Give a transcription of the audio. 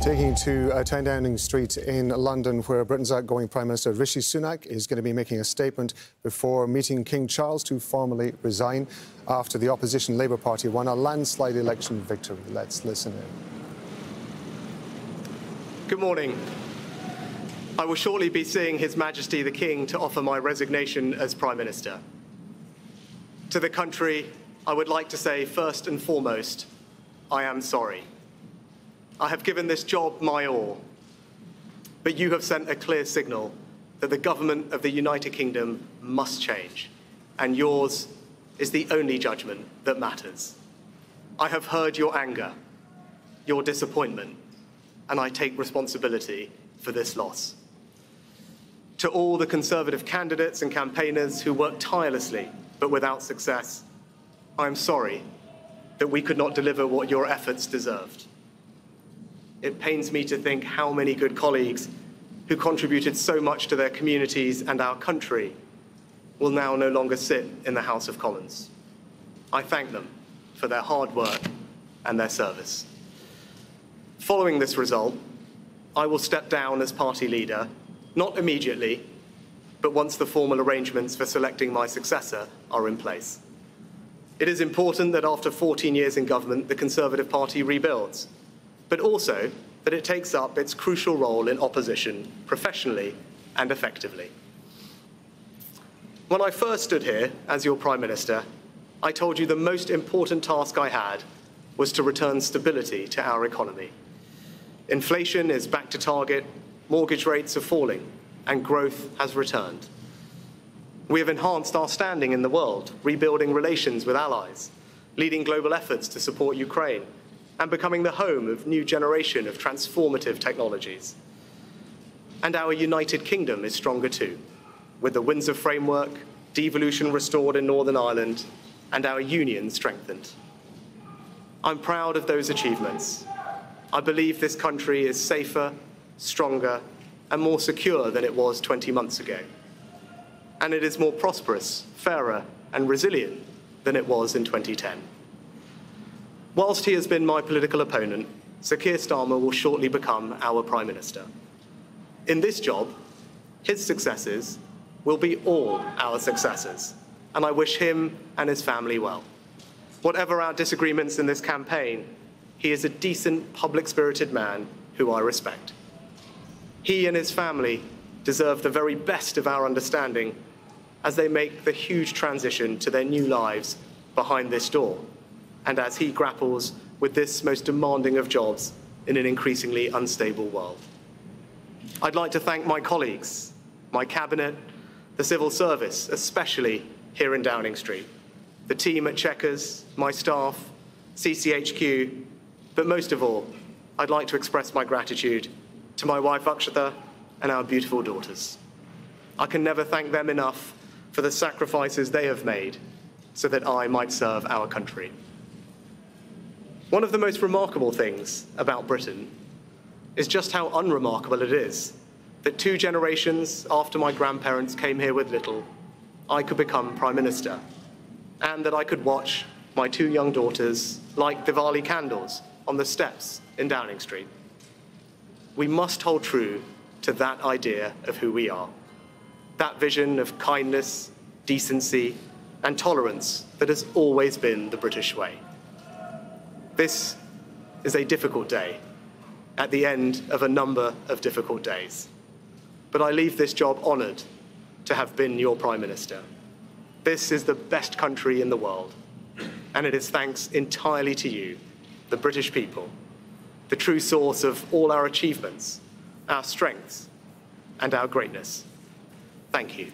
Taking to 10 Downing Street in London, where Britain's outgoing Prime Minister Rishi Sunak is going to be making a statement before meeting King Charles to formally resign after the opposition Labour Party won a landslide election victory. Let's listen in. Good morning. I will shortly be seeing His Majesty the King to offer my resignation as Prime Minister. To the country, I would like to say first and foremost, I am sorry. I have given this job my all, but you have sent a clear signal that the government of the United Kingdom must change, and yours is the only judgment that matters. I have heard your anger, your disappointment, and I take responsibility for this loss. To all the Conservative candidates and campaigners who worked tirelessly but without success, I am sorry that we could not deliver what your efforts deserved. It pains me to think how many good colleagues who contributed so much to their communities and our country will now no longer sit in the House of Commons. I thank them for their hard work and their service. Following this result, I will step down as party leader, not immediately, but once the formal arrangements for selecting my successor are in place. It is important that after 14 years in government, the Conservative Party rebuilds, but also that it takes up its crucial role in opposition professionally and effectively. When I first stood here as your Prime Minister, I told you the most important task I had was to return stability to our economy. Inflation is back to target, mortgage rates are falling, and growth has returned. We have enhanced our standing in the world, rebuilding relations with allies, leading global efforts to support Ukraine, and becoming the home of a new generation of transformative technologies. And our United Kingdom is stronger too, with the Windsor Framework, devolution restored in Northern Ireland, and our union strengthened. I'm proud of those achievements. I believe this country is safer, stronger, and more secure than it was 20 months ago. And it is more prosperous, fairer, and resilient than it was in 2010. Whilst he has been my political opponent, Sir Keir Starmer will shortly become our Prime Minister. In this job, his successors will be all our successors, and I wish him and his family well. Whatever our disagreements in this campaign, he is a decent, public-spirited man who I respect. He and his family deserve the very best of our understanding as they make the huge transition to their new lives behind this door, and as he grapples with this most demanding of jobs in an increasingly unstable world. I'd like to thank my colleagues, my cabinet, the civil service, especially here in Downing Street, the team at Chequers, my staff, CCHQ, but most of all, I'd like to express my gratitude to my wife Akshata and our beautiful daughters. I can never thank them enough for the sacrifices they have made so that I might serve our country. One of the most remarkable things about Britain is just how unremarkable it is that 2 generations after my grandparents came here with little, I could become Prime Minister, and that I could watch my 2 young daughters light Diwali candles on the steps in Downing Street. We must hold true to that idea of who we are, that vision of kindness, decency, and tolerance that has always been the British way. This is a difficult day, at the end of a number of difficult days. But I leave this job honoured to have been your Prime Minister. This is the best country in the world, and it is thanks entirely to you, the British people, the true source of all our achievements, our strengths, and our greatness. Thank you.